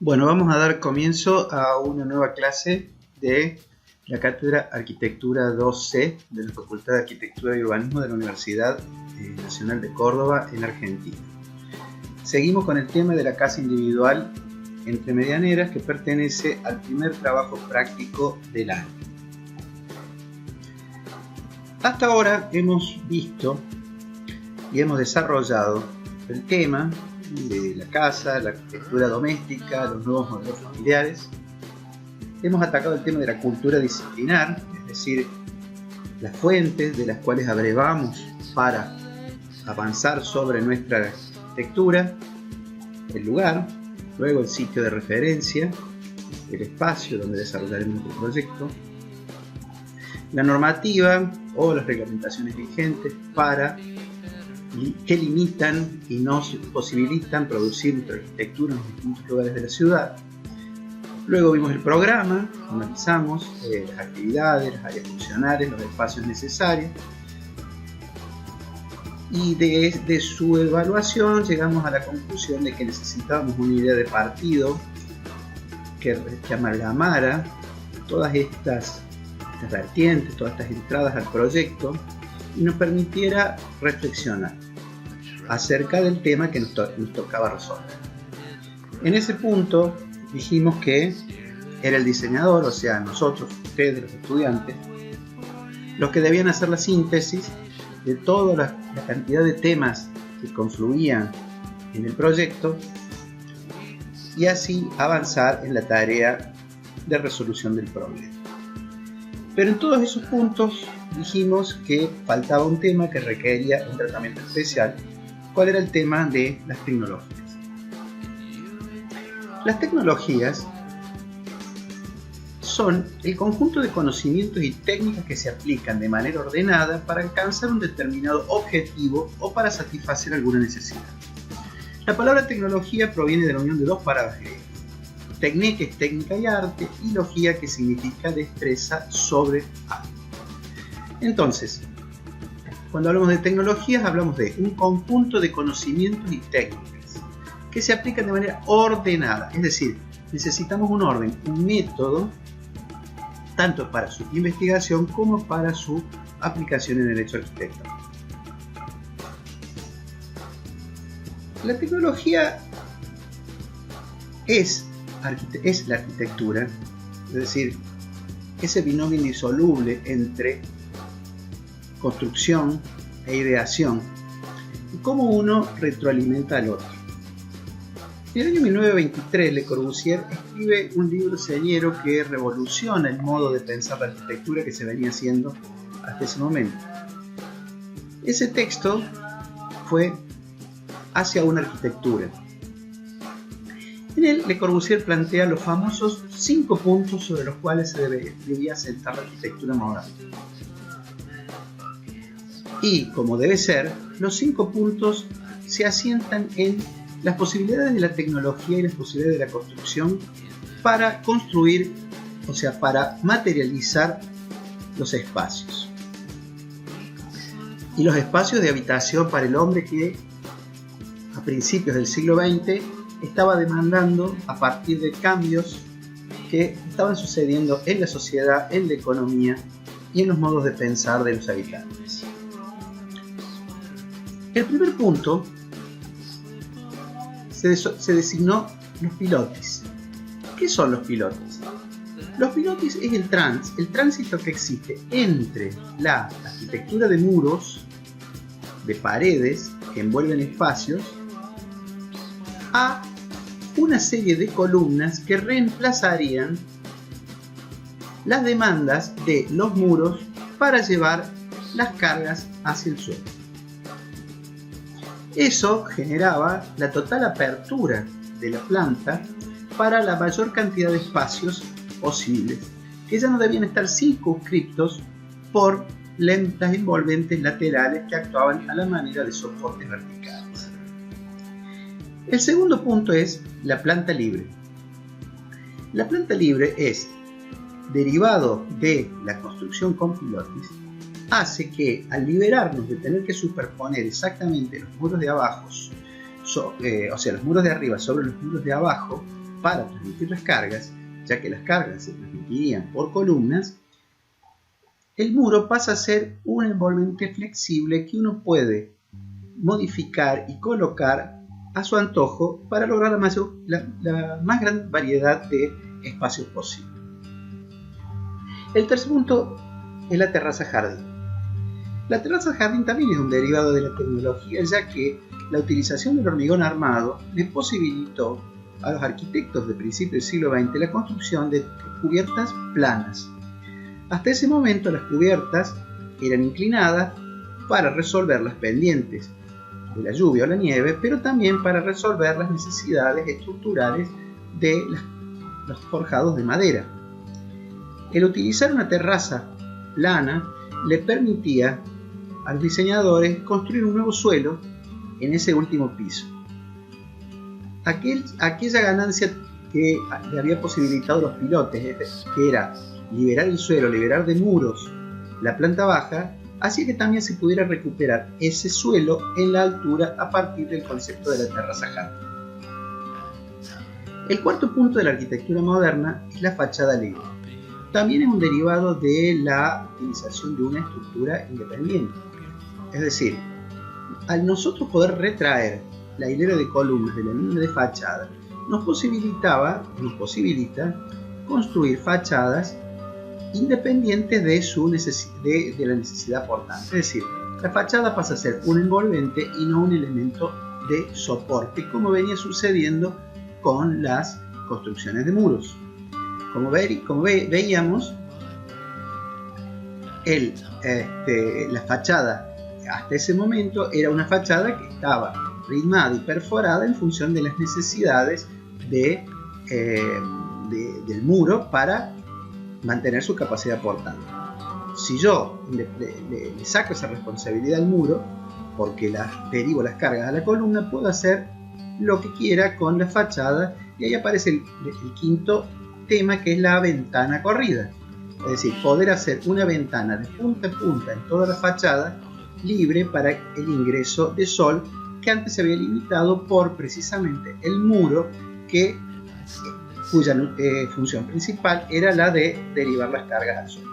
Bueno, vamos a dar comienzo a una nueva clase de la Cátedra Arquitectura 2C de la Facultad de Arquitectura y Urbanismo de la Universidad Nacional de Córdoba en Argentina. Seguimos con el tema de la casa individual entre medianeras, que pertenece al primer trabajo práctico del año. Hasta ahora hemos visto y hemos desarrollado el tema de la casa, la arquitectura doméstica, los nuevos modelos familiares. Hemos atacado el tema de la cultura disciplinar, es decir, las fuentes de las cuales abrevamos para avanzar sobre nuestra arquitectura, el lugar, luego el sitio de referencia, el espacio donde desarrollaremos nuestro proyecto, la normativa o las reglamentaciones vigentes que limitan y nos posibilitan producir nuestra arquitectura en los distintos lugares de la ciudad. Luego vimos el programa, analizamos las actividades, las áreas funcionales, los espacios necesarios, y de su evaluación llegamos a la conclusión de que necesitábamos una idea de partido que amalgamara todas estas vertientes, todas estas entradas al proyecto y nos permitiera reflexionar acerca del tema que nos tocaba resolver. En ese punto dijimos que era el diseñador, o sea, nosotros, ustedes, los estudiantes, los que debían hacer la síntesis de toda la cantidad de temas que confluían en el proyecto y así avanzar en la tarea de resolución del problema. Pero en todos esos puntos dijimos que faltaba un tema que requería un tratamiento especial. ¿Cuál era el tema de las tecnologías? Las tecnologías son el conjunto de conocimientos y técnicas que se aplican de manera ordenada para alcanzar un determinado objetivo o para satisfacer alguna necesidad. La palabra tecnología proviene de la unión de dos palabras griegas. Tecne, que es técnica y arte, y logía, que significa destreza sobre algo. Entonces, cuando hablamos de tecnologías, hablamos de un conjunto de conocimientos y técnicas que se aplican de manera ordenada, es decir, necesitamos un orden, un método, tanto para su investigación como para su aplicación en el hecho arquitectónico. La tecnología es la arquitectura, es decir, ese binomio indisoluble entre construcción e ideación, y cómo uno retroalimenta al otro. En el año 1923, Le Corbusier escribe un libro señero que revoluciona el modo de pensar la arquitectura que se venía haciendo hasta ese momento. Ese texto fue Hacia una arquitectura. En él, Le Corbusier plantea los famosos 5 puntos sobre los cuales se debía sentar la arquitectura moderna. Y, como debe ser, los 5 puntos se asientan en las posibilidades de la tecnología y las posibilidades de la construcción para construir, o sea, para materializar los espacios. Y los espacios de habitación para el hombre que, a principios del siglo XX, estaba demandando a partir de cambios que estaban sucediendo en la sociedad, en la economía y en los modos de pensar de los habitantes. El primer punto se designó los pilotis. ¿Qué son los pilotis? Los pilotis es el tránsito que existe entre la arquitectura de muros, de paredes que envuelven espacios, a una serie de columnas que reemplazarían las demandas de los muros para llevar las cargas hacia el suelo. Eso generaba la total apertura de la planta para la mayor cantidad de espacios posibles, que ya no debían estar circunscriptos por las envolventes laterales que actuaban a la manera de soportes verticales. El segundo punto es la planta libre. La planta libre es derivado de la construcción con pilotis, hace que al liberarnos de tener que superponer exactamente los muros de abajo, o sea, los muros de arriba sobre los muros de abajo, para transmitir las cargas, ya que las cargas se transmitirían por columnas, el muro pasa a ser un envolvente flexible que uno puede modificar y colocar a su antojo para lograr la más gran variedad de espacios posible. El tercer punto es la terraza jardín. La terraza jardín también es un derivado de la tecnología, ya que la utilización del hormigón armado le posibilitó a los arquitectos de principios del siglo XX la construcción de cubiertas planas. Hasta ese momento las cubiertas eran inclinadas para resolver las pendientes de la lluvia o la nieve, pero también para resolver las necesidades estructurales de los forjados de madera. El utilizar una terraza plana le permitía a los diseñadores construir un nuevo suelo en ese último piso. Aquella ganancia que le había posibilitado los pilotes, que era liberar el suelo, liberar de muros la planta baja, hacía que también se pudiera recuperar ese suelo en la altura a partir del concepto de la terraza jardín. El cuarto punto de la arquitectura moderna es la fachada libre. También es un derivado de la utilización de una estructura independiente. Es decir, al nosotros poder retraer la hilera de columnas de la línea de fachada, nos posibilita construir fachadas independientes de la necesidad portante. Es decir, la fachada pasa a ser un envolvente y no un elemento de soporte, como venía sucediendo con las construcciones de muros. Como veíamos, la fachada hasta ese momento era una fachada que estaba ritmada y perforada en función de las necesidades del muro para mantener su capacidad portante. Si yo le saco esa responsabilidad al muro, porque derivo las cargas a la columna, puedo hacer lo que quiera con la fachada, y ahí aparece el quinto tema, que es la ventana corrida. Es decir, poder hacer una ventana de punta a punta en toda la fachada libre para el ingreso de sol, que antes se había limitado por precisamente el muro, cuya función principal era la de derivar las cargas al sol.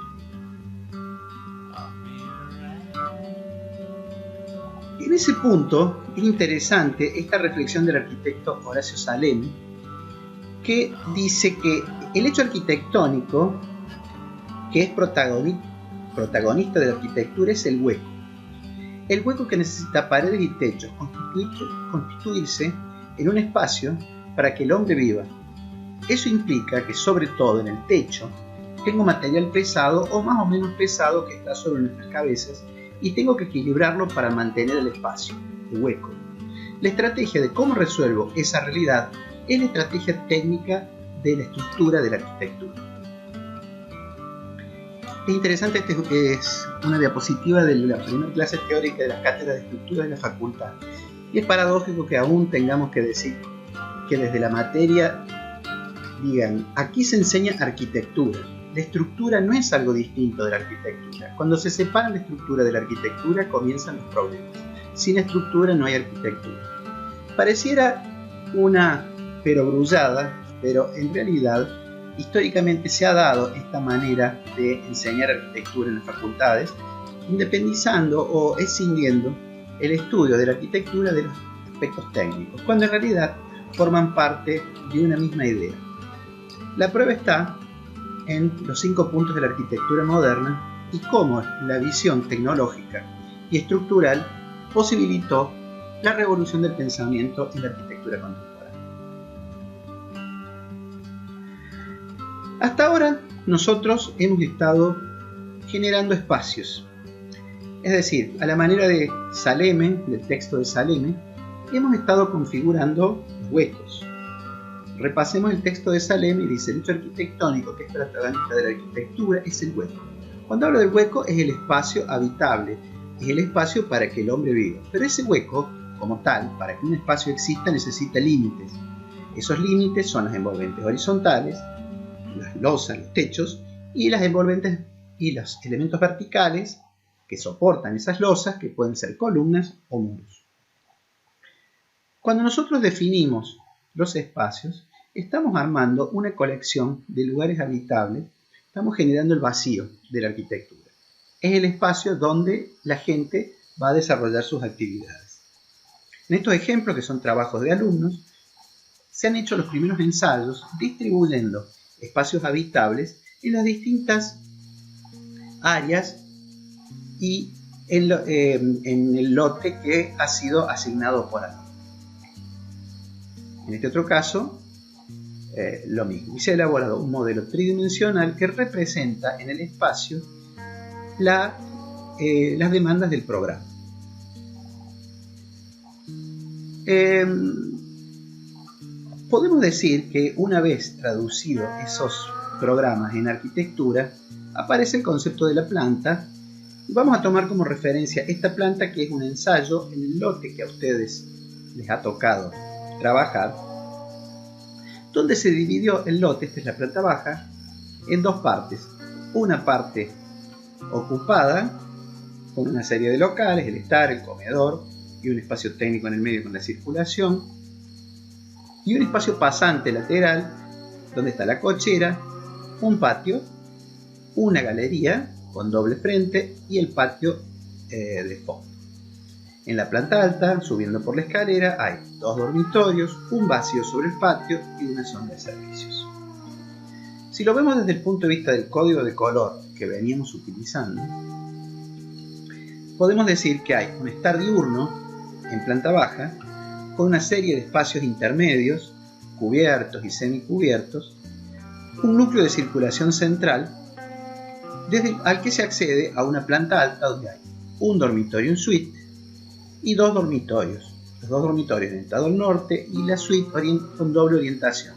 En ese punto es interesante esta reflexión del arquitecto Horacio Salemi, que dice que el hecho arquitectónico que es protagonista de la arquitectura es el hueco. El hueco que necesita paredes y techos constituirse en un espacio para que el hombre viva. Eso implica que, sobre todo en el techo, tengo material pesado o más o menos pesado que está sobre nuestras cabezas, y tengo que equilibrarlo para mantener el espacio, el hueco. La estrategia de cómo resuelvo esa realidad es la estrategia técnica de la estructura de la arquitectura. Es interesante, es una diapositiva de la primera clase teórica de las cátedras de estructura de la facultad. Y es paradójico que aún tengamos que decir que desde la materia digan, aquí se enseña arquitectura. La estructura no es algo distinto de la arquitectura. Cuando se separa la estructura de la arquitectura, comienzan los problemas. Sin estructura no hay arquitectura. Pareciera una perogrullada, pero en realidad históricamente se ha dado esta manera de enseñar arquitectura en las facultades, independizando o escindiendo el estudio de la arquitectura de los aspectos técnicos, cuando en realidad forman parte de una misma idea. La prueba está en los 5 puntos de la arquitectura moderna y cómo la visión tecnológica y estructural posibilitó la revolución del pensamiento en la arquitectura contemporánea. Hasta ahora nosotros hemos estado generando espacios, es decir, a la manera de Salemi, del texto de Salemi, hemos estado configurando huecos. Repasemos el texto de Salemi. Dice: el hecho arquitectónico que es protagonista de la arquitectura es el hueco. Cuando hablo del hueco, es el espacio habitable, es el espacio para que el hombre viva. Pero ese hueco, como tal, para que un espacio exista, necesita límites. Esos límites son las envolventes horizontales, las losas, los techos, y las envolventes y los elementos verticales que soportan esas losas, que pueden ser columnas o muros. Cuando nosotros definimos los espacios, estamos armando una colección de lugares habitables, estamos generando el vacío de la arquitectura. Es el espacio donde la gente va a desarrollar sus actividades. En estos ejemplos, que son trabajos de alumnos, se han hecho los primeros ensayos distribuyendo espacios habitables en las distintas áreas y en el lote que ha sido asignado por aquí. En este otro caso, lo mismo. Y se ha elaborado un modelo tridimensional que representa en el espacio las demandas del programa. Podemos decir que una vez traducido esos programas en arquitectura, aparece el concepto de la planta. Y vamos a tomar como referencia esta planta, que es un ensayo en el lote que a ustedes les ha tocado trabajar, donde se dividió el lote, esta es la planta baja, en dos partes. Una parte ocupada con una serie de locales, el estar, el comedor y un espacio técnico en el medio con la circulación, y un espacio pasante lateral donde está la cochera, un patio, una galería con doble frente y el patio de fondo. En la planta alta, subiendo por la escalera, hay dos dormitorios, un vacío sobre el patio y una zona de servicios. Si lo vemos desde el punto de vista del código de color que veníamos utilizando, podemos decir que hay un estar diurno en planta baja con una serie de espacios intermedios, cubiertos y semicubiertos, un núcleo de circulación central al que se accede a una planta alta donde hay un dormitorio en suite y dos dormitorios. Los dos dormitorios orientados al norte y la suite con doble orientación.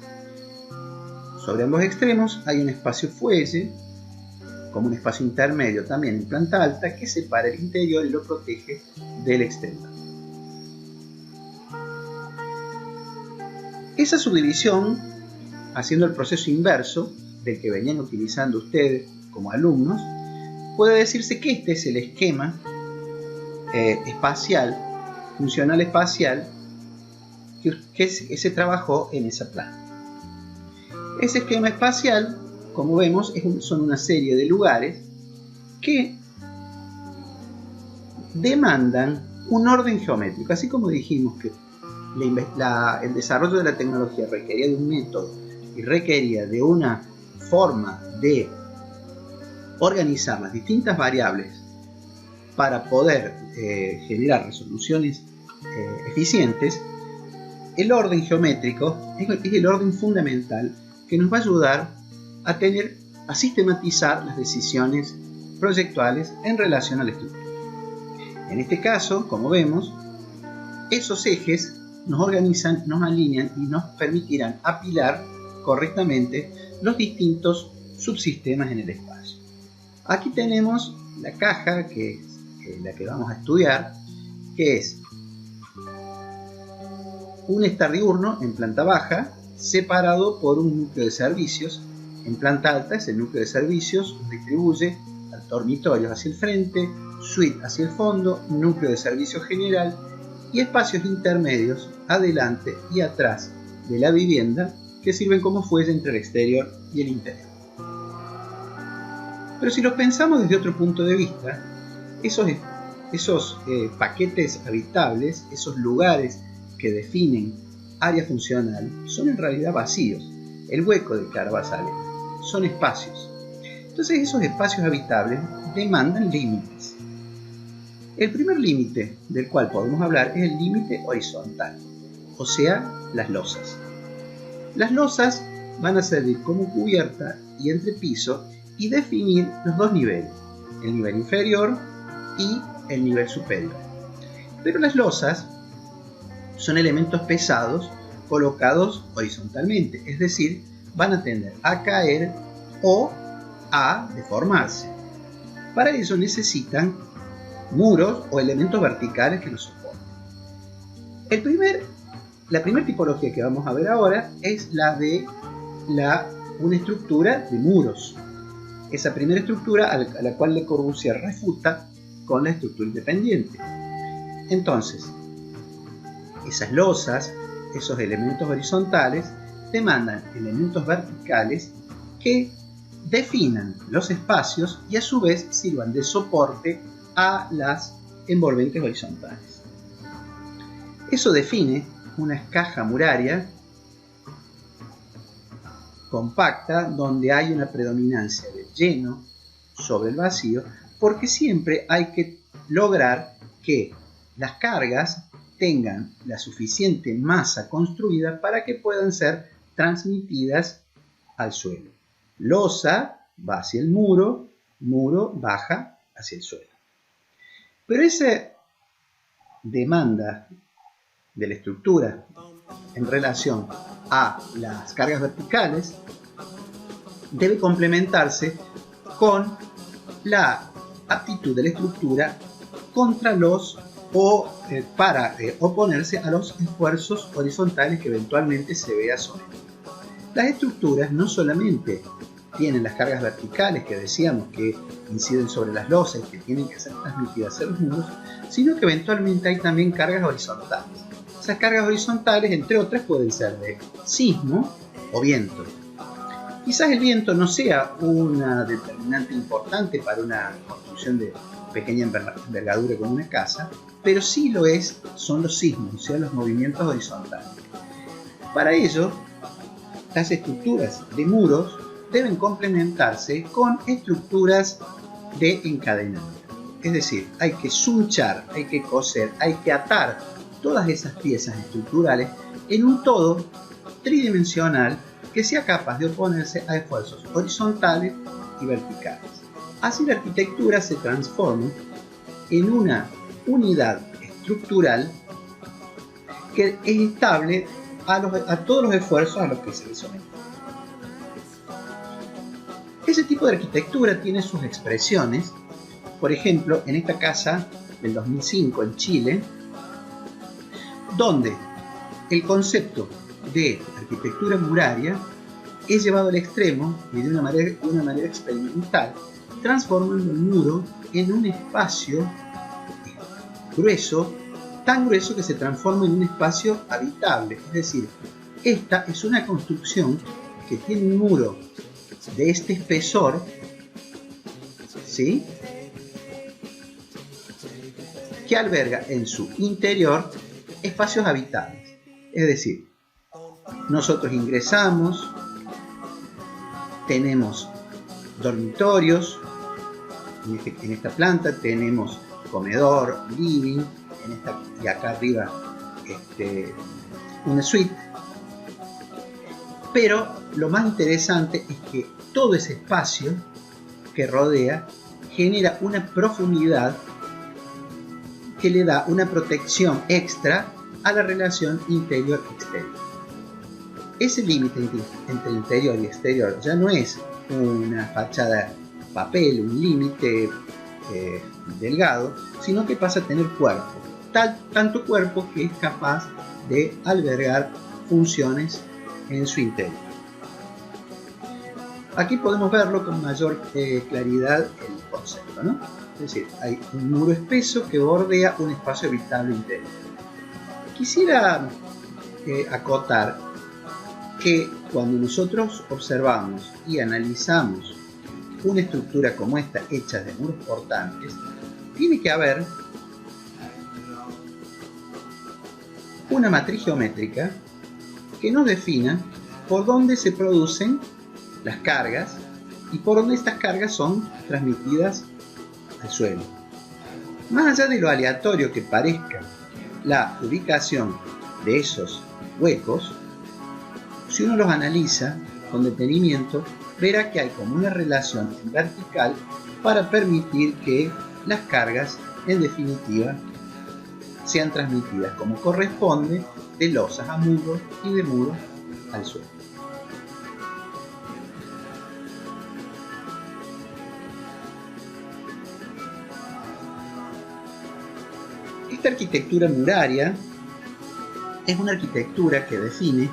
Sobre ambos extremos hay un espacio fuelle, como un espacio intermedio también en planta alta, que separa el interior y lo protege del exterior. Esa subdivisión, haciendo el proceso inverso del que venían utilizando ustedes como alumnos, puede decirse que este es el esquema espacial, funcional espacial, que se trabajó en esa planta. Ese esquema espacial, como vemos, son una serie de lugares que demandan un orden geométrico, así como dijimos que el desarrollo de la tecnología requería de un método y requería de una forma de organizar las distintas variables para poder generar resoluciones eficientes. El orden geométrico es el orden fundamental que nos va a ayudar a sistematizar las decisiones proyectuales en relación a la estructura. En este caso, como vemos, esos ejes nos organizan, nos alinean y nos permitirán apilar correctamente los distintos subsistemas en el espacio. Aquí tenemos la caja, que es la que vamos a estudiar, que es un estar diurno en planta baja, separado por un núcleo de servicios. En planta alta es el núcleo de servicios, distribuye dormitorios hacia el frente, suite hacia el fondo, núcleo de servicio general y espacios intermedios adelante y atrás de la vivienda que sirven como fuelle entre el exterior y el interior. Pero si lo pensamos desde otro punto de vista, esos paquetes habitables, esos lugares que definen área funcional, son en realidad vacíos. El hueco de Carvajal son espacios. Entonces esos espacios habitables demandan límites. El primer límite del cual podemos hablar es el límite horizontal, o sea, las losas. Las losas van a servir como cubierta y entrepiso y definir los dos niveles, el nivel inferior y el nivel superior. Pero las losas son elementos pesados colocados horizontalmente, es decir, van a tender a caer o a deformarse. Para eso necesitan muros o elementos verticales que los soporten. La primera tipología que vamos a ver ahora es la de una estructura de muros. Esa primera estructura a la cual Le Corbusier refuta con la estructura independiente. Entonces, esas losas, esos elementos horizontales, demandan elementos verticales que definan los espacios y a su vez sirvan de soporte a las envolventes horizontales. Eso define una caja muraria compacta donde hay una predominancia del lleno sobre el vacío, porque siempre hay que lograr que las cargas tengan la suficiente masa construida para que puedan ser transmitidas al suelo. Losa va hacia el muro, muro baja hacia el suelo. Pero esa demanda de la estructura en relación a las cargas verticales debe complementarse con la aptitud de la estructura contra los para oponerse a los esfuerzos horizontales que eventualmente se vea someter. Las estructuras no solamente tienen las cargas verticales que decíamos que inciden sobre las losas y que tienen que ser transmitidas a los muros, sino que eventualmente hay también cargas horizontales. Esas cargas horizontales, entre otras, pueden ser de sismo o viento. Quizás el viento no sea una determinante importante para una construcción de pequeña envergadura como una casa, pero sí lo son los sismos, o sea, los movimientos horizontales. Para ello, las estructuras de muros deben complementarse con estructuras de encadenamiento. Es decir, hay que sunchar, hay que coser, hay que atar todas esas piezas estructurales en un todo tridimensional que sea capaz de oponerse a esfuerzos horizontales y verticales. Así la arquitectura se transforma en una unidad estructural que es estable a todos los esfuerzos a los que se le somete. Ese tipo de arquitectura tiene sus expresiones, por ejemplo, en esta casa del 2005 en Chile, donde el concepto de arquitectura muraria es llevado al extremo y de una manera experimental, transformando el muro en un espacio grueso, tan grueso que se transforma en un espacio habitable. Es decir, esta es una construcción que tiene un muro de este espesor, ¿sí?, que alberga en su interior espacios habitables. Es decir, nosotros ingresamos, tenemos dormitorios, en esta planta tenemos comedor, living, y acá arriba una suite. Pero lo más interesante es que todo ese espacio que rodea genera una profundidad que le da una protección extra a la relación interior-exterior. Ese límite entre interior y exterior ya no es una fachada papel, un límite delgado, sino que pasa a tener cuerpo, tanto cuerpo que es capaz de albergar funciones en su interior. Aquí podemos verlo con mayor claridad el concepto, ¿no? Es decir, hay un muro espeso que bordea un espacio habitable interior. Quisiera acotar que cuando nosotros observamos y analizamos una estructura como esta hecha de muros portantes, tiene que haber una matriz geométrica que nos defina por dónde se producen las cargas y por dónde estas cargas son transmitidas al suelo. Más allá de lo aleatorio que parezca la ubicación de esos huecos, si uno los analiza con detenimiento, verá que hay como una relación vertical para permitir que las cargas, en definitiva, sean transmitidas como corresponde de losas a muros y de muros al suelo. Esta arquitectura muraria es una arquitectura que define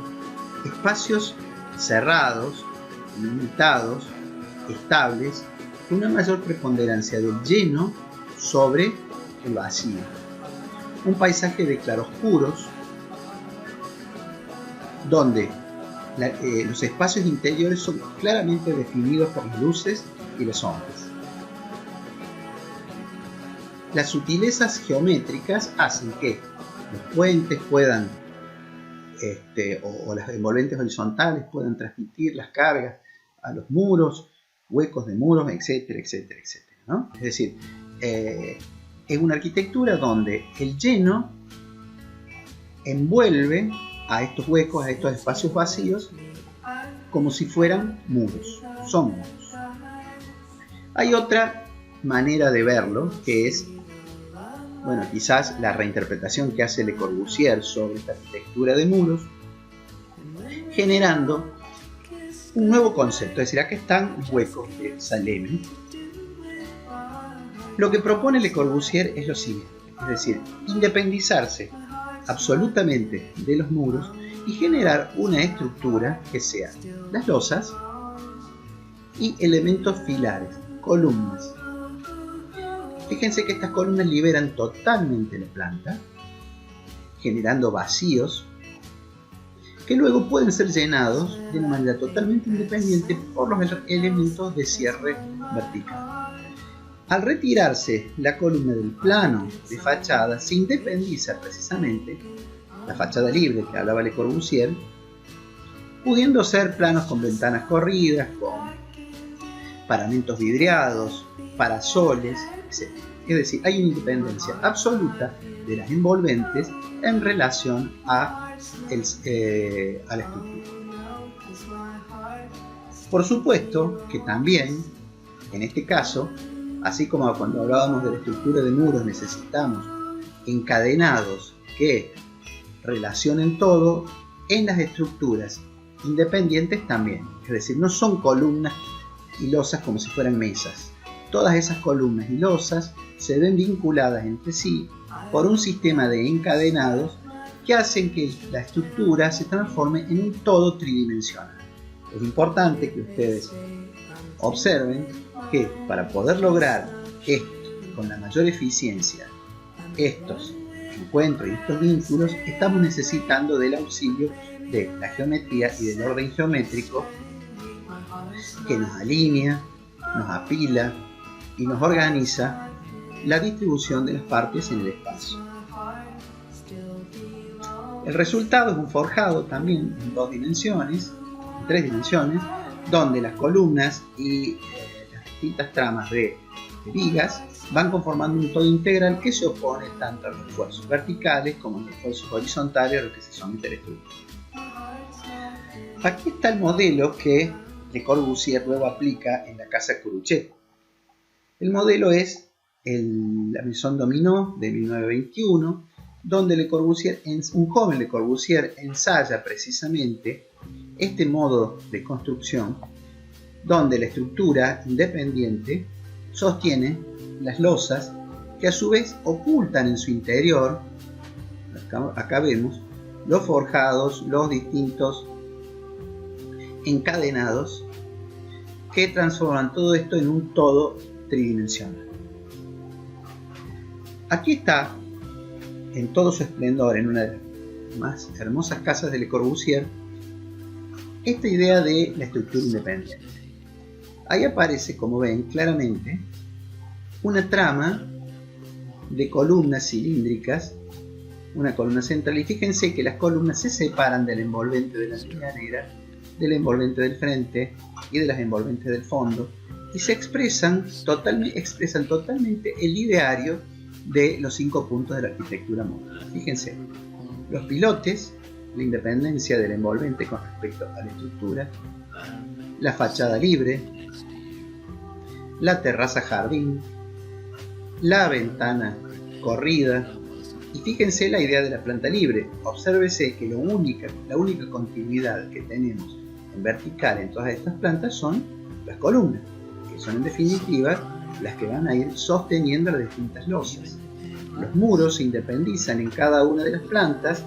espacios cerrados, limitados, estables, con una mayor preponderancia del lleno sobre el vacío. Un paisaje de claroscuros donde los espacios interiores son claramente definidos por las luces y las sombras. Las sutilezas geométricas hacen que los puentes puedan, o las envolventes horizontales puedan transmitir las cargas a los muros, huecos de muros, etcétera, etcétera, etcétera, ¿no? Es decir, es una arquitectura donde el lleno envuelve a estos huecos, a estos espacios vacíos, como si fueran muros, son muros. Hay otra manera de verlo, que es, bueno, quizás la reinterpretación que hace Le Corbusier sobre esta arquitectura de muros, generando un nuevo concepto. Es decir, acá están huecos de Salemi. Lo que propone Le Corbusier es lo siguiente, es decir, independizarse absolutamente de los muros y generar una estructura que sea las losas y elementos filares, columnas. Fíjense que estas columnas liberan totalmente la planta, generando vacíos que luego pueden ser llenados de una manera totalmente independiente por los elementos de cierre vertical. Al retirarse la columna del plano de fachada, se independiza precisamente la fachada libre que hablaba Le Corbusier, pudiendo ser planos con ventanas corridas, con paramentos vidriados, parasoles, etc. Es decir, hay una independencia absoluta de las envolventes en relación a la estructura. Por supuesto que también, en este caso, así como cuando hablábamos de la estructura de muros, necesitamos encadenados que relacionen todo, en las estructuras independientes también. Es decir, no son columnas y losas como si fueran mesas. Todas esas columnas y losas se ven vinculadas entre sí por un sistema de encadenados que hacen que la estructura se transforme en un todo tridimensional. Es importante que ustedes observen que para poder lograr esto con la mayor eficiencia, estos encuentros y estos vínculos, estamos necesitando del auxilio de la geometría y del orden geométrico que nos alinea, nos apila y nos organiza la distribución de las partes en el espacio. El resultado es un forjado también en dos dimensiones, en tres dimensiones, donde las columnas y las distintas tramas de vigas van conformando un todo integral que se opone tanto a los esfuerzos verticales como a los esfuerzos horizontales a los que se somete la estructura. Aquí está el modelo que Le Corbusier luego aplica en la casa Curuchet. El modelo es la Maison Dominó de 1921, donde un joven Le Corbusier ensaya precisamente este modo de construcción, donde la estructura independiente sostiene las losas que a su vez ocultan en su interior, acá vemos, los forjados, los distintos encadenados que transforman todo esto en un todo tridimensional. Aquí está, en todo su esplendor, en una de las más hermosas casas de Le Corbusier, esta idea de la estructura independiente. Ahí aparece, como ven claramente, una trama de columnas cilíndricas, una columna central, y fíjense que las columnas se separan del envolvente de la línea negra, del envolvente del frente y de las envolventes del fondo, y se expresan totalmente el ideario de los 5 puntos de la arquitectura moderna. Fíjense, los pilotes, la independencia del envolvente con respecto a la estructura, la fachada libre, la terraza jardín, la ventana corrida, y fíjense la idea de la planta libre. Obsérvese que la única continuidad que tenemos en vertical en todas estas plantas son las columnas, que son en definitiva las que van a ir sosteniendo las distintas losas. Los muros se independizan en cada una de las plantas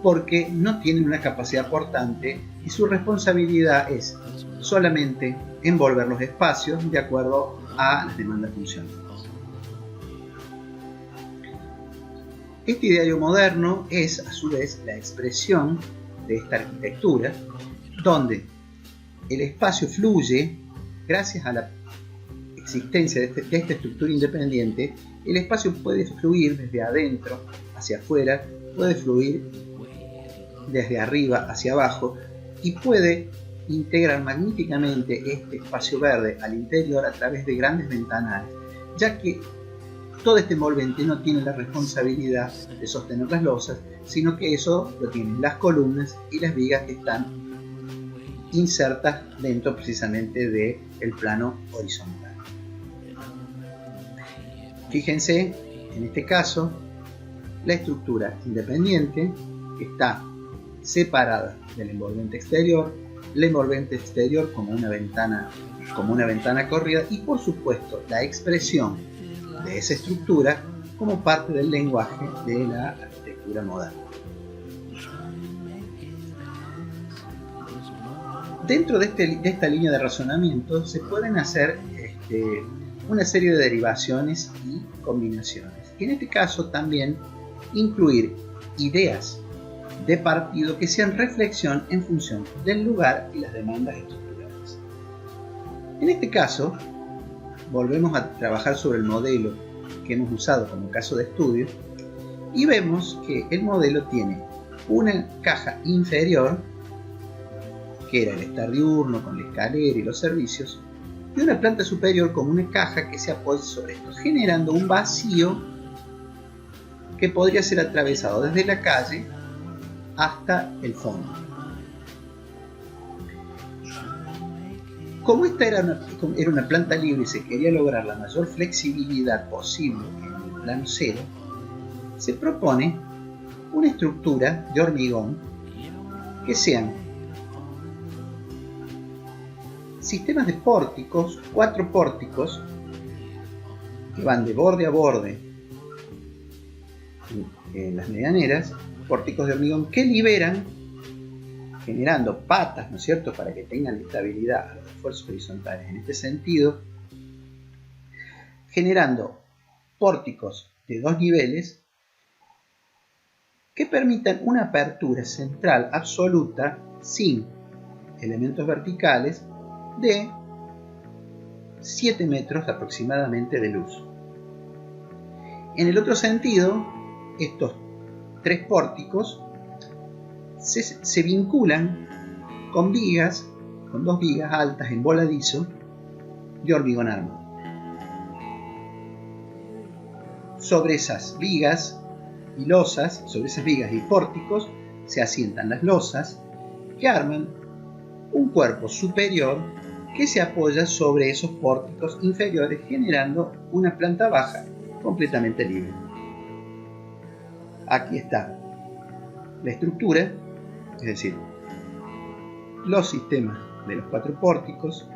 porque no tienen una capacidad portante y su responsabilidad es solamente envolver los espacios de acuerdo a las demandas funcionales. Este ideario moderno es a su vez la expresión de esta arquitectura, donde el espacio fluye gracias a la existencia de esta estructura independiente. El espacio puede fluir desde adentro hacia afuera, puede fluir desde arriba hacia abajo y puede integrar magníficamente este espacio verde al interior a través de grandes ventanales, ya que todo este envolvente no tiene la responsabilidad de sostener las losas, sino que eso lo tienen las columnas y las vigas que están insertas dentro precisamente del plano horizontal. Fíjense, en este caso, la estructura independiente está separada del envolvente exterior, el envolvente exterior como una ventana corrida y por supuesto la expresión de esa estructura como parte del lenguaje de la arquitectura moderna. Dentro de esta línea de razonamiento se pueden hacer una serie de derivaciones y combinaciones. Y en este caso también incluir ideas de partido que sean reflexión en función del lugar y las demandas estructurales. En este caso, volvemos a trabajar sobre el modelo que hemos usado como caso de estudio y vemos que el modelo tiene una caja inferior, que era el estar diurno con la escalera y los servicios, y una planta superior con una caja que se apoya sobre esto, generando un vacío que podría ser atravesado desde la calle hasta el fondo. Como esta era una planta libre y se quería lograr la mayor flexibilidad posible en el plano cero, se propone una estructura de hormigón que sean sistemas de pórticos, 4 pórticos que van de borde a borde en las medianeras, pórticos de hormigón que liberan, generando patas, ¿no es cierto?, para que tengan estabilidad a los esfuerzos horizontales. En este sentido, generando pórticos de 2 niveles que permitan una apertura central absoluta sin elementos verticales de 7 metros aproximadamente de luz. En el otro sentido, estos 3 pórticos se vinculan con vigas, con 2 vigas altas en voladizo de hormigón armado. Sobre esas vigas y losas, sobre esas vigas y pórticos, se asientan las losas que arman un cuerpo superior que se apoya sobre esos pórticos inferiores, generando una planta baja completamente libre. Aquí está la estructura, es decir, los sistemas de los 4 pórticos,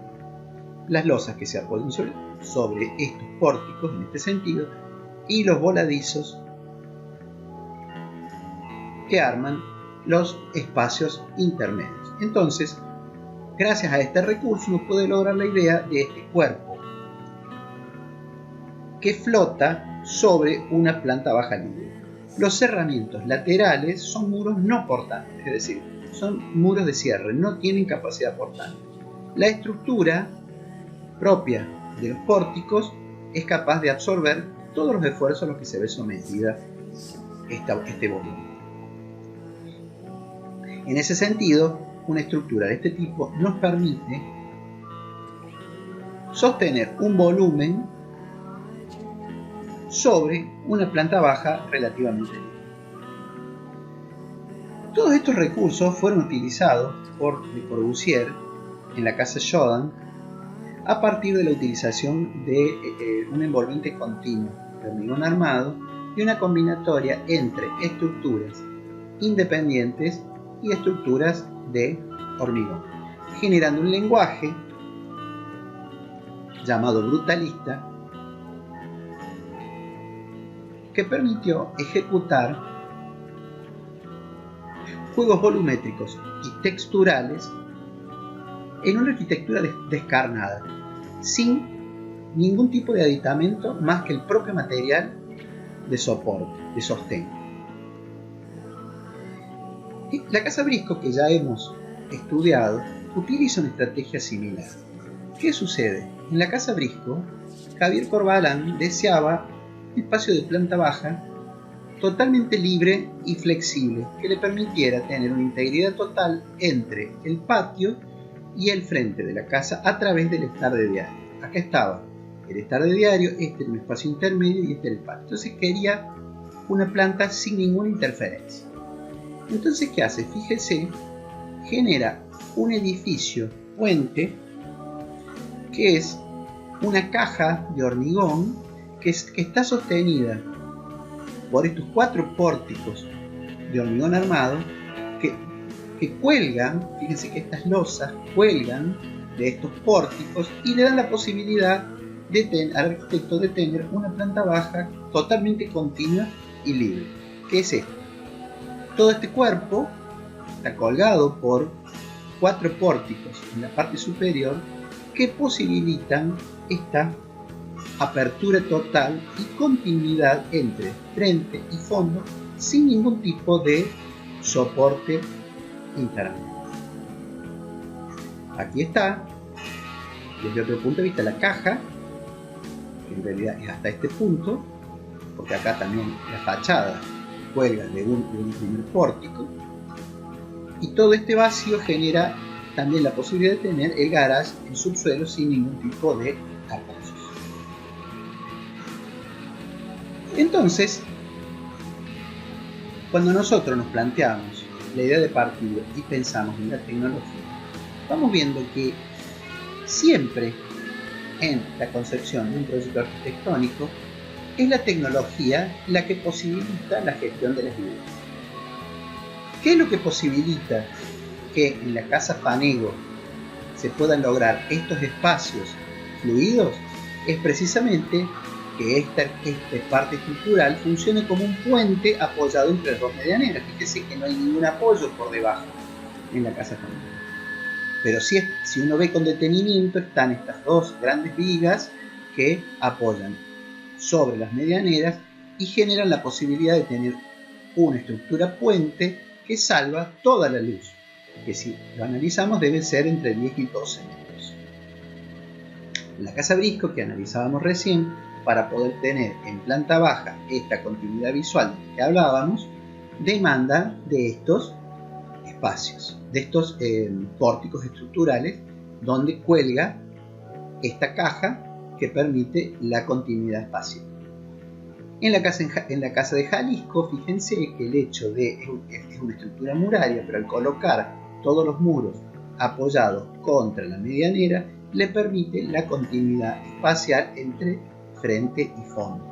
las losas que se apoyan sobre estos pórticos en este sentido, y los voladizos que arman los espacios intermedios. Entonces, gracias a este recurso uno puede lograr la idea de este cuerpo que flota sobre una planta baja libre. Los cerramientos laterales son muros no portantes, es decir, son muros de cierre, no tienen capacidad portante. La estructura propia de los pórticos es capaz de absorber todos los esfuerzos a los que se ve sometida este volumen. En ese sentido, una estructura de este tipo nos permite sostener un volumen sobre una planta baja relativamente libre. Todos estos recursos fueron utilizados por Le Corbusier en la casa Jordan a partir de la utilización de un envolvente continuo de hormigón armado y una combinatoria entre estructuras independientes y estructuras de hormigón, generando un lenguaje llamado brutalista que permitió ejecutar juegos volumétricos y texturales en una arquitectura descarnada, sin ningún tipo de aditamento más que el propio material de soporte, de sostén. La Casa Briscoe, que ya hemos estudiado, utiliza una estrategia similar. ¿Qué sucede? En la Casa Briscoe, Javier Corbalán deseaba un espacio de planta baja totalmente libre y flexible, que le permitiera tener una integridad total entre el patio y el frente de la casa a través del estar de diario. Acá estaba el estar de diario, este era un espacio intermedio y este era el patio. Entonces quería una planta sin ninguna interferencia. Entonces, ¿qué hace? Fíjese, genera un edificio puente que es una caja de hormigón que está sostenida por estos 4 pórticos de hormigón armado que cuelgan, fíjense que estas losas cuelgan de estos pórticos y le dan la posibilidad al arquitecto de tener una planta baja totalmente continua y libre. ¿Qué es esto? Todo este cuerpo está colgado por 4 pórticos en la parte superior que posibilitan esta apertura total y continuidad entre frente y fondo sin ningún tipo de soporte intermedio. Aquí está, desde otro punto de vista, la caja, que en realidad es hasta este punto, porque acá también la fachada cuelga de un primer pórtico, y todo este vacío genera también la posibilidad de tener el garage en subsuelo sin ningún tipo de apoyos. Entonces, cuando nosotros nos planteamos la idea de partido y pensamos en la tecnología, vamos viendo que siempre en la concepción de un proyecto arquitectónico es la tecnología la que posibilita la gestión de las viviendas. ¿Qué es lo que posibilita que en la Casa Fanego se puedan lograr estos espacios fluidos? Es precisamente que esta parte estructural funcione como un puente apoyado entre 2 medianeras. Fíjese que no hay ningún apoyo por debajo en la Casa Fanego. Pero si uno ve con detenimiento, están estas 2 grandes vigas que apoyan sobre las medianeras y generan la posibilidad de tener una estructura puente que salva toda la luz, que si lo analizamos debe ser entre 10 y 12 metros. La Casa Briscoe, que analizábamos recién, para poder tener en planta baja esta continuidad visual de que hablábamos, demanda de estos espacios, de estos pórticos estructurales donde cuelga esta caja que permite la continuidad espacial. En la casa de Jalisco, fíjense que el hecho de es una estructura muraria, pero al colocar todos los muros apoyados contra la medianera, le permite la continuidad espacial entre frente y fondo.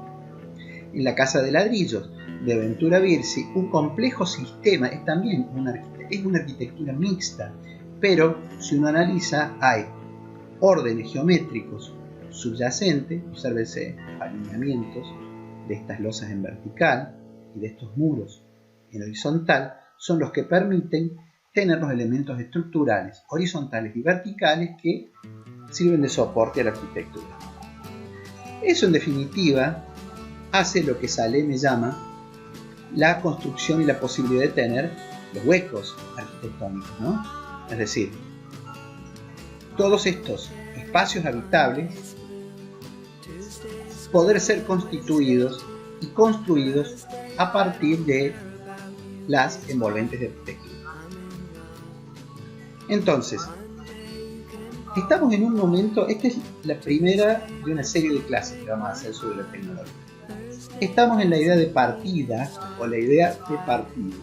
En la casa de ladrillos de Ventura Birsi, un complejo sistema, es también una arquitectura mixta, pero si uno analiza, hay órdenes geométricos subyacentes, obsérvese alineamientos de estas losas en vertical y de estos muros en horizontal, son los que permiten tener los elementos estructurales horizontales y verticales que sirven de soporte a la arquitectura. Eso, en definitiva, hace lo que Saleme llama la construcción y la posibilidad de tener los huecos arquitectónicos, ¿no? Es decir, todos estos espacios habitables poder ser constituidos y construidos a partir de las envolventes de arquitectura. Entonces, estamos en un momento, esta es la primera de una serie de clases que vamos a hacer sobre la tecnología. Estamos en la idea de partida o la idea de partido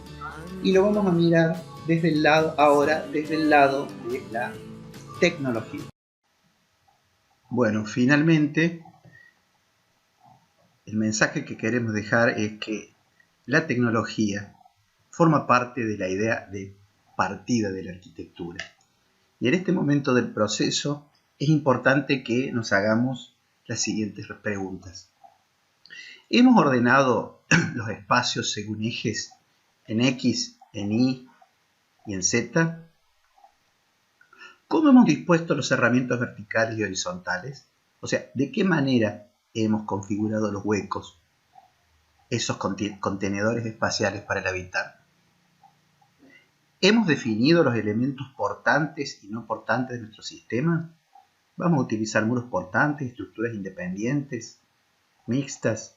y lo vamos a mirar desde el lado de la tecnología. Bueno, finalmente el mensaje que queremos dejar es que la tecnología forma parte de la idea de partida de la arquitectura. Y en este momento del proceso es importante que nos hagamos las siguientes preguntas. ¿Hemos ordenado los espacios según ejes en X, en Y y en Z? ¿Cómo hemos dispuesto los cerramientos verticales y horizontales? O sea, ¿de qué manera hemos configurado los huecos, esos contenedores espaciales para el habitar? ¿Hemos definido los elementos portantes y no portantes de nuestro sistema? ¿Vamos a utilizar muros portantes, estructuras independientes, mixtas?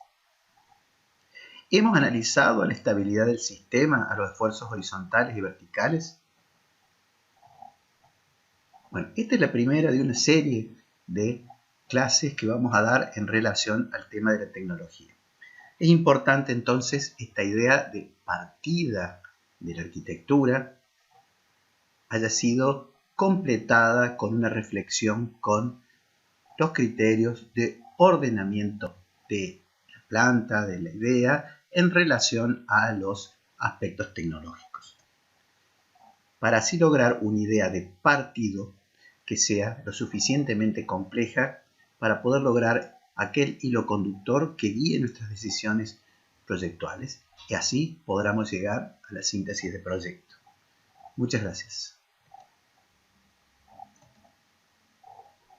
¿Hemos analizado la estabilidad del sistema a los esfuerzos horizontales y verticales? Bueno, esta es la primera de una serie de clases que vamos a dar en relación al tema de la tecnología. Es importante entonces esta idea de partida de la arquitectura haya sido completada con una reflexión con los criterios de ordenamiento de la planta, de la idea, en relación a los aspectos tecnológicos. Para así lograr una idea de partido que sea lo suficientemente compleja para poder lograr aquel hilo conductor que guíe nuestras decisiones proyectuales y así podamos llegar a la síntesis de proyecto. Muchas gracias.